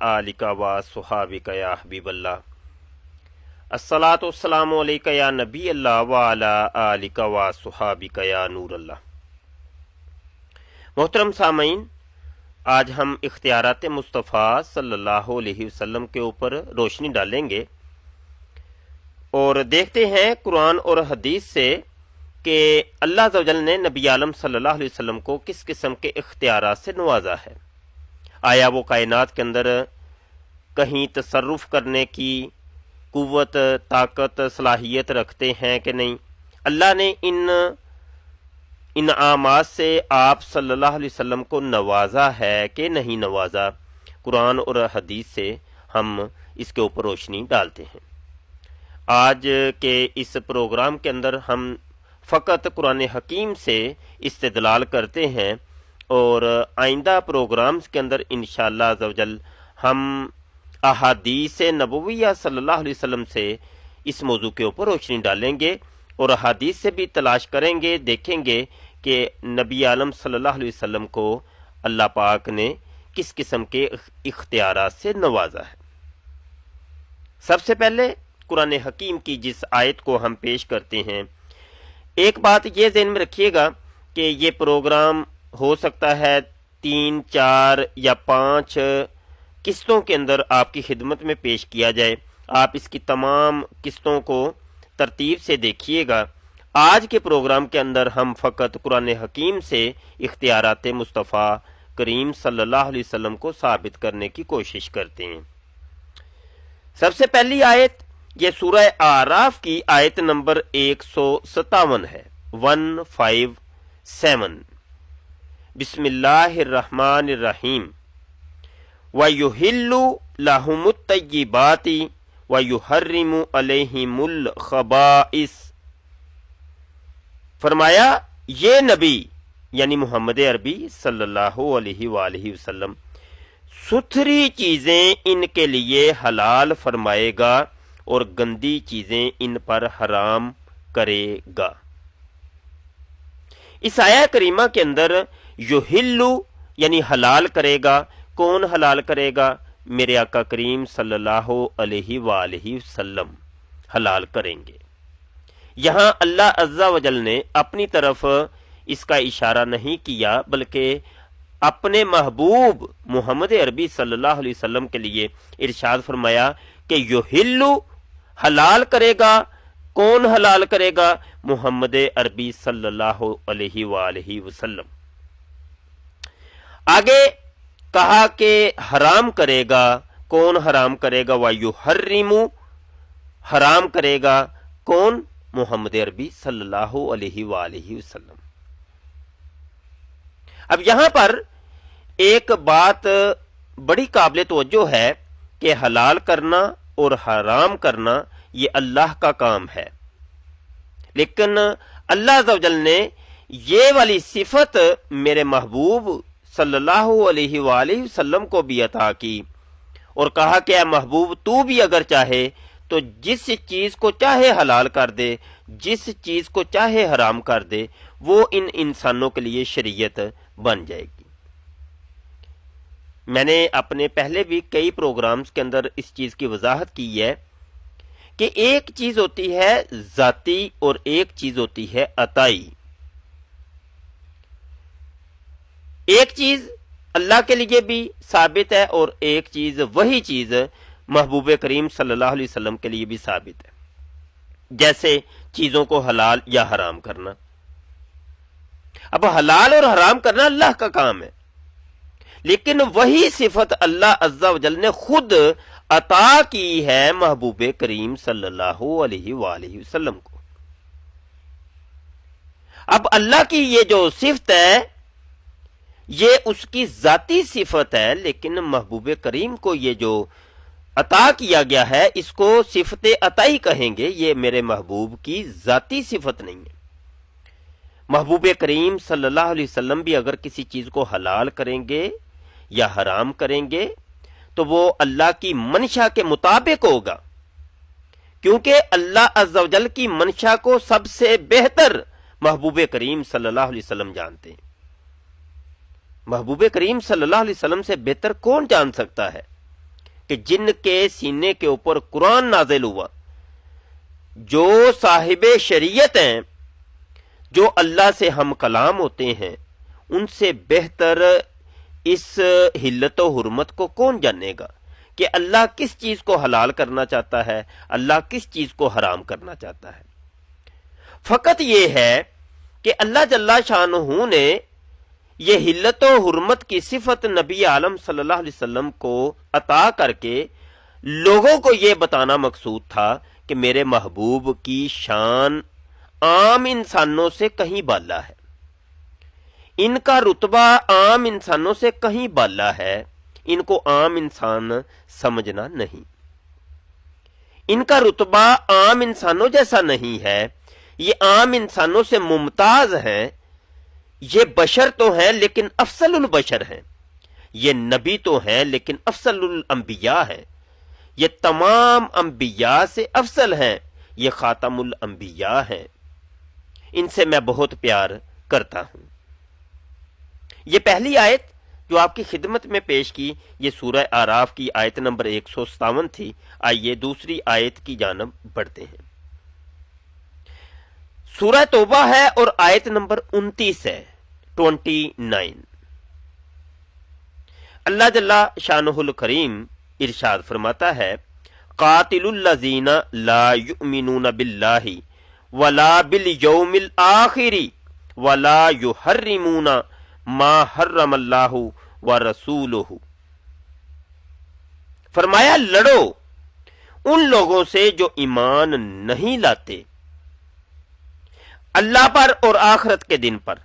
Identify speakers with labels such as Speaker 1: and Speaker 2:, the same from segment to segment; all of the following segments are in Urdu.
Speaker 1: آلک و صحابک یا حبیب اللہ الصلاۃ والسلام علیک یا نبی اللہ وعلی آلک و صحابک یا نور اللہ۔ محترم سامعین، آج ہم اختیارات مصطفیٰ صلی اللہ علیہ وسلم کے اوپر روشنی ڈالیں گے اور دیکھتے ہیں قرآن اور حدیث سے کہ اللہ عز و جل نے نبی عالم صلی اللہ علیہ وسلم کو کس قسم کے اختیارات سے نوازا ہے۔ آیا وہ کائنات کے اندر کہیں تصرف کرنے کی قوت، طاقت، صلاحیت رکھتے ہیں کہ نہیں؟ اللہ نے ان انعامات سے آپ صلی اللہ علیہ وسلم کو نوازا ہے کہ نہیں نوازا؟ قرآن اور حدیث سے ہم اس کے اوپر روشنی ڈالتے ہیں۔ آج کے اس پروگرام کے اندر ہم فقط قرآن حکیم سے استدلال کرتے ہیں اور آئندہ پروگرامز کے اندر انشاءاللہ عز و جل ہم احادیث نبویہ صلی اللہ علیہ وسلم سے اس موضوع کے اوپر روشنی ڈالیں گے اور احادیث سے بھی تلاش کریں گے، دیکھیں گے کہ نبی عالم صلی اللہ علیہ وسلم کو اللہ پاک نے کس قسم کے اختیارات سے نوازا ہے۔ سب سے پہلے قرآن حکیم کی جس آیت کو ہم پیش کرتے ہیں، ایک بات یہ ذہن میں رکھیے گا کہ یہ پروگرام ہو سکتا ہے 3، 4 یا 5 قسطوں کے اندر آپ کی خدمت میں پیش کیا جائے۔ آپ اس کی تمام قسطوں کو ترتیب سے دیکھیے گا۔ آج کے پروگرام کے اندر ہم فقط قرآن حکیم سے اختیارات مصطفیٰ کریم صلی اللہ علیہ وسلم کو ثابت کرنے کی کوشش کرتے ہیں۔ سب سے پہلی آیت یہ سورہ اعراف کی آیت نمبر 157 ہے، 157۔ بسم اللہ الرحمن الرحیم۔ وَيُحِلُّ لَهُمُ الطَّيِّبَاتِ وَيُحَرِّمُ عَلَيْهِمُ الْخَبَائِثَ۔ فرمایا یہ نبی یعنی محمد عربی صلی اللہ علیہ وآلہ وسلم ستھری چیزیں ان کے لیے حلال فرمائے گا اور گندی چیزیں ان پر حرام کرے گا۔ اس آیہ کریمہ کے اندر یحلو یعنی حلال کرے گا، کون حلال کرے گا؟ میرے آقا کریم صلی اللہ علیہ وآلہ وسلم حلال کریں گے۔ یہاں اللہ عز و جل نے اپنی طرف اس کا اشارہ نہیں کیا بلکہ اپنے محبوب محمد عربی صلی اللہ علیہ وسلم کے لیے ارشاد فرمایا کہ یحلو حلال کرے گا۔ کون حلال کرے گا؟ محمد عربی صلی اللہ علیہ وآلہ وسلم۔ آگے کہا کہ حرام کرے گا، کون حرام کرے گا؟ وَيُحَرِّمُ حرام کرے گا، کون؟ محمد عربی صلی اللہ علیہ وآلہ وسلم۔ اب یہاں پر ایک بات بڑی قابل توجہ ہے کہ حلال کرنا اور حرام کرنا یہ اللہ کا کام ہے، لیکن اللہ عز و جل نے یہ والی صفت میرے محبوب صلی اللہ علیہ وآلہ وسلم کو بھی عطا کی اور کہا کہ اے محبوب تو بھی اگر چاہے تو جس چیز کو چاہے حلال کر دے، جس چیز کو چاہے حرام کر دے، وہ ان انسانوں کے لیے شریعت بن جائے گی۔ میں نے اپنے پہلے بھی کئی پروگرامز کے اندر اس چیز کی وضاحت کی ہے کہ ایک چیز ہوتی ہے ذاتی اور ایک چیز ہوتی ہے عطائی۔ ایک چیز اللہ کے لیے بھی ثابت ہے اور ایک چیز وہی چیز محبوب کریم صلی اللہ علیہ وسلم کے لیے بھی ثابت ہے، جیسے چیزوں کو حلال یا حرام کرنا۔ اب حلال اور حرام کرنا اللہ کا کام ہے، لیکن وہی صفت اللہ عز و جل نے خود عطا کی ہے محبوب کریم صلی اللہ علیہ وآلہ وسلم کو۔ اب اللہ کی یہ جو صفت ہے یہ اس کی ذاتی صفت ہے، لیکن محبوب کریم کو یہ جو عطا کیا گیا ہے اس کو صفت عطائی کہیں گے، یہ میرے محبوب کی ذاتی صفت نہیں ہے۔ محبوب کریم صلی اللہ علیہ وسلم بھی اگر کسی چیز کو حلال کریں گے یا حرام کریں گے تو وہ اللہ کی منشا کے مطابق ہوگا، کیونکہ اللہ عز و جل کی منشا کو سب سے بہتر محبوب کریم صلی اللہ علیہ وسلم جانتے ہیں۔ محبوب کریم صلی اللہ علیہ وسلم سے بہتر کون جان سکتا ہے کہ جن کے سینے کے اوپر قرآن نازل ہوا، جو صاحب شریعت ہیں، جو اللہ سے ہم کلام ہوتے ہیں، ان سے بہتر اس حلت و حرمت کو کون جانے گا کہ اللہ کس چیز کو حلال کرنا چاہتا ہے، اللہ کس چیز کو حرام کرنا چاہتا ہے۔ فقط یہ ہے کہ اللہ جل شانہ نے یہ حلت و حرمت کی صفت نبی عالم صلی اللہ علیہ وسلم کو عطا کر کے لوگوں کو یہ بتانا مقصود تھا کہ میرے محبوب کی شان عام انسانوں سے کہیں بالا ہے، ان کا رتبہ عام انسانوں سے کہیں بالا ہے، ان کو عام انسان سمجھنا نہیں، ان کا رتبہ عام انسانوں جیسا نہیں ہے، یہ عام انسانوں سے ممتاز ہیں، یہ بشر تو ہیں لیکن افضل البشر ہیں، یہ نبی تو ہیں لیکن افضل الانبیاء ہیں، یہ تمام انبیاء سے افضل ہیں، یہ خاتم الانبیاء ہیں، ان سے میں بہت پیار کرتا ہوں۔ یہ پہلی آیت جو آپ کی خدمت میں پیش کی یہ سورہ اعراف کی آیت نمبر 157 تھی۔ آئیے دوسری آیت کی جانب بڑھتے ہیں۔ سورہ توبہ ہے اور آیت نمبر 29 ہے، 29۔ اللہ جل شانہ الکریم ارشاد فرماتا ہے، قاتل الذین لا یؤمنون باللہ ولا بالیوم الآخر ولا یحرمون ما حرم اللہ ورسولہ۔ فرمایا لڑو ان لوگوں سے جو ایمان نہیں لاتے اللہ پر اور آخرت کے دن پر،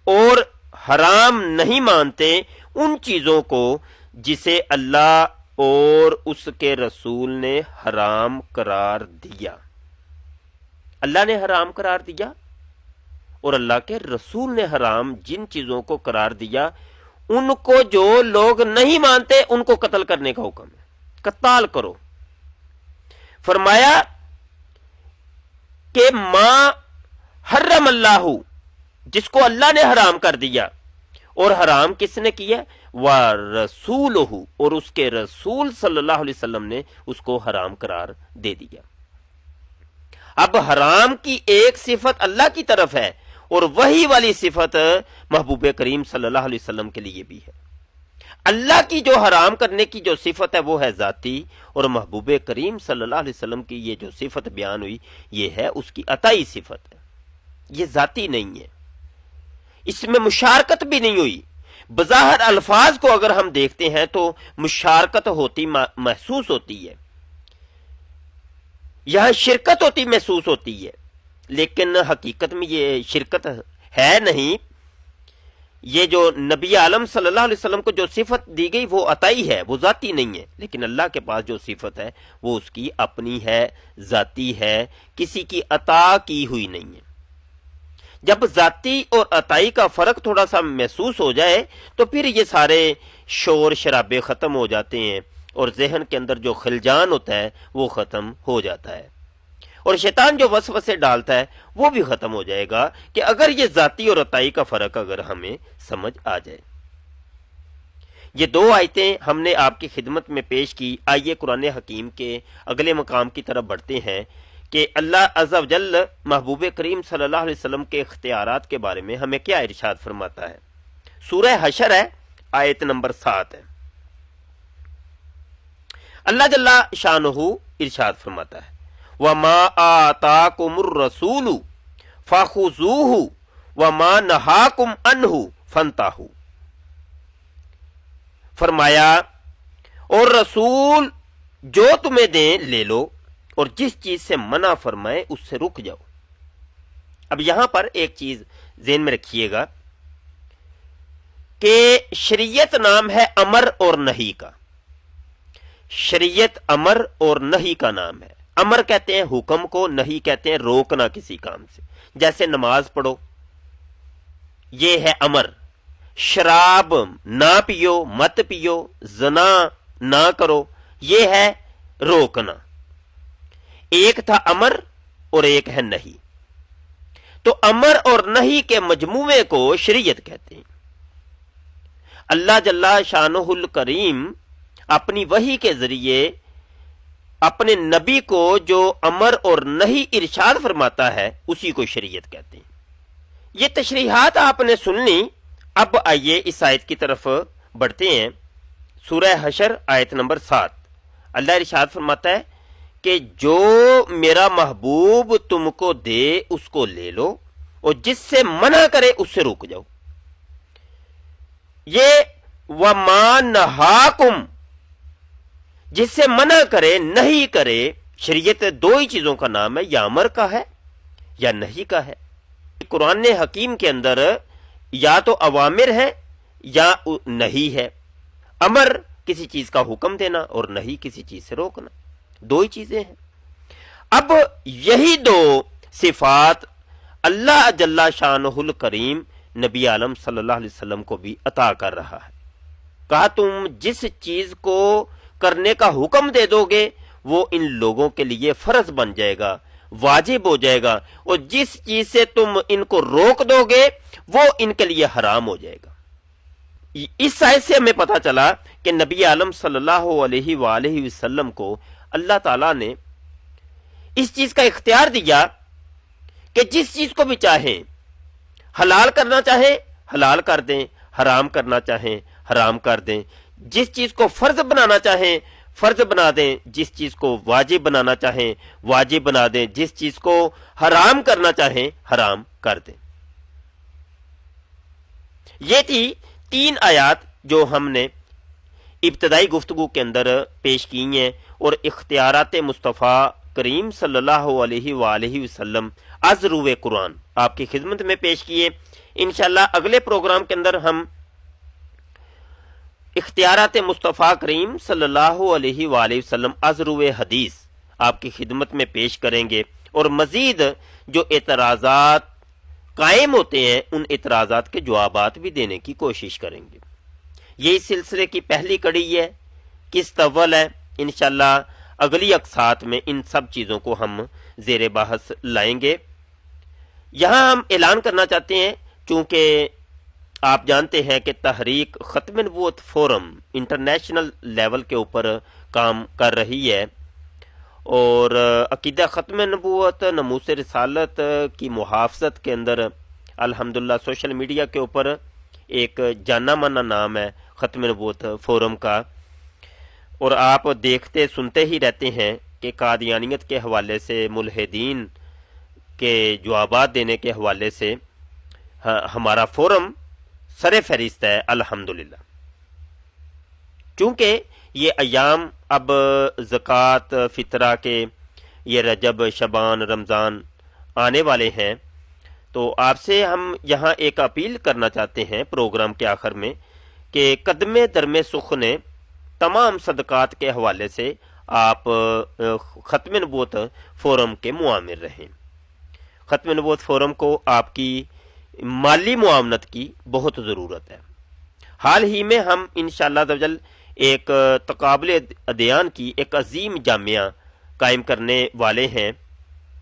Speaker 1: اور حرام نہیں مانتے ان چیزوں کو جسے اللہ اور اس کے رسول نے حرام قرار دیا۔ اللہ نے حرام قرار دیا اور اللہ کے رسول نے حرام جن چیزوں کو قرار دیا، ان کو جو لوگ نہیں مانتے ان کو قتل کرنے کا حکم ہے، قتال کرو۔ فرمایا کہ ما حرم اللہ، جس کو اللہ نے حرام کر دیا، اور حرام کس نے کیا؟ وَرَسُولُهُ، اور اس کے رسول صلی اللہ علیہ وسلم نے اس کو حرام قرار دے دیا۔ اب حرام کی ایک صفت اللہ کی طرف ہے اور وہی والی صفت محبوب کریم صلی اللہ علیہ وسلم کے لیے بھی ہے۔ اللہ کی جو حرام کرنے کی جو صفت ہے وہ ہے ذاتی، اور محبوب کریم صلی اللہ علیہ وسلم کی یہ جو صفت بیان ہوئی یہ ہے اس کی عطائی صفت ہے، یہ ذاتی نہیں ہے، اس میں مشارکت بھی نہیں ہوئی۔ بظاہر الفاظ کو اگر ہم دیکھتے ہیں تو مشارکت ہوتی محسوس ہوتی ہے، یہاں شرکت ہوتی محسوس ہوتی ہے، لیکن حقیقت میں یہ شرکت ہے نہیں۔ یہ جو نبی عالم صلی اللہ علیہ وسلم کو جو صفت دی گئی وہ عطائی ہے، وہ ذاتی نہیں ہے، لیکن اللہ کے پاس جو صفت ہے وہ اس کی اپنی ہے، ذاتی ہے، کسی کی عطا کی ہوئی نہیں ہے۔ جب ذاتی اور عطائی کا فرق تھوڑا سا محسوس ہو جائے تو پھر یہ سارے شور شرابے ختم ہو جاتے ہیں اور ذہن کے اندر جو خلجان ہوتا ہے وہ ختم ہو جاتا ہے، اور شیطان جو وسوسے ڈالتا ہے وہ بھی ختم ہو جائے گا کہ اگر یہ ذاتی اور عطائی کا فرق اگر ہمیں سمجھ آ جائے۔ یہ دو آیتیں ہم نے آپ کی خدمت میں پیش کی۔ آئیے قرآن حکیم کے اگلے مقام کی طرف بڑھتے ہیں کہ اللہ عز و جل محبوب کریم صلی اللہ علیہ وسلم کے اختیارات کے بارے میں ہمیں کیا ارشاد فرماتا ہے۔ سورہ حشر ہے، آیت نمبر 7 ہے۔ اللہ جل شانہ ارشاد فرماتا ہے، وَمَا آتَاكُمُ الرَّسُولُ فَخُذُوهُ وَمَا نَهَاكُمْ عَنْهُ فَانْتَهُوا۔ فرمایا اور رسول جو تمہیں دیں لے لو، اور جس چیز سے منع فرمائے اس سے رک جاؤ۔ اب یہاں پر ایک چیز ذہن میں رکھیے گا کہ شریعت نام ہے امر اور نہی کا، شریعت امر اور نہی کا نام ہے۔ امر کہتے ہیں حکم کو، نہی کہتے ہیں روکنا کسی کام سے، جیسے نماز پڑھو یہ ہے امر، شراب نہ پیو، مت پیو، زنا نہ کرو یہ ہے روکنا۔ ایک تھا امر اور ایک ہے نہی، تو امر اور نہی کے مجموعے کو شریعت کہتے ہیں۔ اللہ جل شانہ الکریم اپنی وحی کے ذریعے اپنے نبی کو جو امر اور نہیں ارشاد فرماتا ہے اسی کو شریعت کہتے ہیں۔ یہ تشریحات آپ نے سن لی۔ اب آئیے اس آیت کی طرف بڑھتے ہیں۔ سورہ حشر آیت نمبر 7، اللہ ارشاد فرماتا ہے کہ جو میرا محبوب تم کو دے اس کو لے لو، اور جس سے منع کرے اس سے رک جاؤ۔ یہ وَمَا نَهَاكُمْ، جس سے منع کرے نہیں کرے، شریعت دو ہی چیزوں کا نام ہے، یا امر کا ہے یا نہیں کا ہے۔ قرآن حکیم کے اندر یا تو اوامر ہے یا نہیں ہے۔ امر کسی چیز کا حکم دینا اور نہیں کسی چیز سے روکنا، دو ہی چیزیں ہیں۔ اب یہی دو صفات اللہ جل شانہ الکریم نبی عالم صلی اللہ علیہ وسلم کو بھی عطا کر رہا ہے۔ کہا تم جس چیز کو کرنے کا حکم دے دو گے وہ ان لوگوں کے لیے فرض بن جائے گا، واجب ہو جائے گا، اور جس چیز سے تم ان کو روک دو گے وہ ان کے لیے حرام ہو جائے گا۔ اس آیت سے ہمیں پتا چلا کہ نبی عالم صلی اللہ علیہ وآلہ وسلم کو اللہ تعالیٰ نے اس چیز کا اختیار دیا کہ جس چیز کو بھی چاہیں، حلال کرنا چاہیں حلال کر دیں، حرام کرنا چاہیں حرام کر دیں، جس چیز کو فرض بنانا چاہیں فرض بنا دیں، جس چیز کو واجب بنانا چاہیں واجب بنا دیں، جس چیز کو حرام کرنا چاہیں حرام کر دیں۔ یہ تھی 3 آیات جو ہم نے ابتدائی گفتگو کے اندر پیش کی ہیں، اور اختیارات مصطفیٰ کریم صلی اللہ علیہ وآلہ وسلم از روئے قرآن آپ کی خدمت میں پیش کیے۔ انشاءاللہ اگلے پروگرام کے اندر ہم اختیارات مصطفیٰ کریم صلی اللہ علیہ وآلہ وسلم از روئے حدیث آپ کی خدمت میں پیش کریں گے، اور مزید جو اعتراضات قائم ہوتے ہیں ان اعتراضات کے جوابات بھی دینے کی کوشش کریں گے۔ یہ اس سلسلے کی پہلی کڑی ہے، قسط اول ہے۔ انشاءاللہ اگلی اقساط میں ان سب چیزوں کو ہم زیر بحث لائیں گے۔ یہاں ہم اعلان کرنا چاہتے ہیں، چونکہ آپ جانتے ہیں کہ تحریک ختم نبوت فورم انٹرنیشنل لیول کے اوپر کام کر رہی ہے، اور عقیدہ ختم نبوت ناموس رسالت کی محافظت کے اندر الحمدللہ سوشل میڈیا کے اوپر ایک جانا مانا نام ہے ختم نبوت فورم کا، اور آپ دیکھتے سنتے ہی رہتے ہیں کہ قادیانیت کے حوالے سے، ملحدین کے جوابات دینے کے حوالے سے ہمارا فورم سر فہرست ہے الحمدللہ۔ چونکہ یہ ایام اب زکوٰۃ فطرہ کے، یہ رجب شعبان رمضان آنے والے ہیں، تو آپ سے ہم یہاں ایک اپیل کرنا چاہتے ہیں پروگرام کے آخر میں کہ قدم درم سخن تمام صدقات کے حوالے سے آپ ختم نبوت فورم کے معامر رہیں۔ ختم نبوت فورم کو آپ کی مالی معاونت کی بہت ضرورت ہے۔ حال ہی میں ہم انشاءاللہ تعالی ایک تقابل ادیان کی ایک عظیم جامعہ قائم کرنے والے ہیں،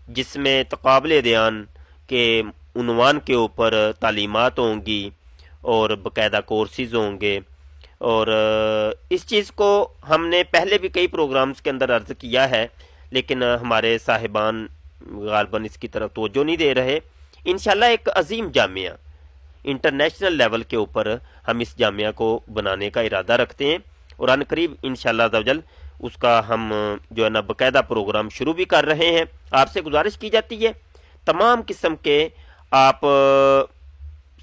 Speaker 1: جس میں تقابل ادیان کے عنوان کے اوپر تعلیمات ہوں گی اور باقاعدہ کورسز ہوں گے، اور اس چیز کو ہم نے پہلے بھی کئی پروگرامز کے اندر عرض کیا ہے، لیکن ہمارے صاحبان غالباً اس کی طرف توجہ نہیں دے رہے۔ انشاءاللہ ایک عظیم جامعہ انٹرنیشنل لیول کے اوپر ہم اس جامعہ کو بنانے کا ارادہ رکھتے ہیں، اور ان قریب انشاءاللہ تعالی اس کا ہم جو ہے نا باقاعدہ پروگرام شروع بھی کر رہے ہیں۔ آپ سے گزارش کی جاتی ہے تمام قسم کے آپ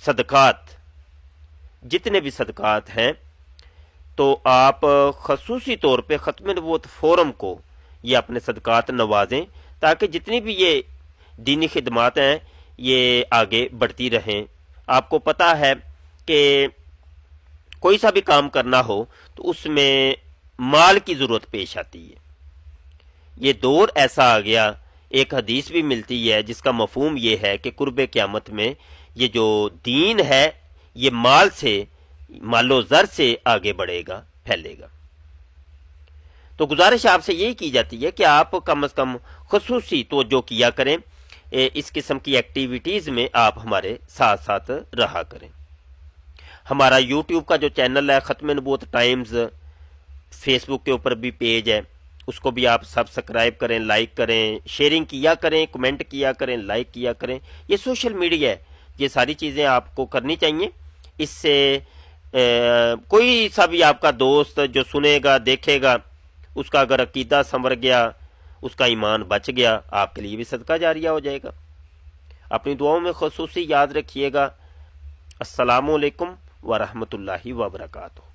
Speaker 1: صدقات، جتنے بھی صدقات ہیں، تو آپ خصوصی طور پہ ختم نبوت فورم کو یہ اپنے صدقات نوازیں، تاکہ جتنی بھی یہ دینی خدمات ہیں یہ آگے بڑھتی رہیں۔ آپ کو پتہ ہے کہ کوئی سا بھی کام کرنا ہو تو اس میں مال کی ضرورت پیش آتی ہے۔ یہ دور ایسا آ گیا، ایک حدیث بھی ملتی ہے جس کا مفہوم یہ ہے کہ قرب قیامت میں یہ جو دین ہے یہ مال و زر سے آگے بڑھے گا، پھیلے گا۔ تو گزارش آپ سے یہی کی جاتی ہے کہ آپ کم از کم خصوصی توجہ کیا کریں، اس قسم کی ایکٹیویٹیز میں آپ ہمارے ساتھ ساتھ رہا کریں۔ ہمارا یوٹیوب کا جو چینل ہے ختم نبوت ٹائمز، فیس بک کے اوپر بھی پیج ہے، اس کو بھی آپ سبسکرائب کریں، لائک کریں، شیئرنگ کیا کریں، کمنٹ کیا کریں، لائک کیا کریں۔ یہ سوشل میڈیا ہے، یہ ساری چیزیں آپ کو کرنی چاہیے۔ اس سے کوئی سا بھی آپ کا دوست جو سنے گا دیکھے گا، اس کا اگر عقیدہ سنور گیا، اس کا ایمان بچ گیا، آپ کے لیے بھی صدقہ جاریہ ہو جائے گا۔ اپنی دعاؤں میں خصوصی یاد رکھیے گا۔ السلام علیکم ورحمۃ اللہ وبرکاتہ۔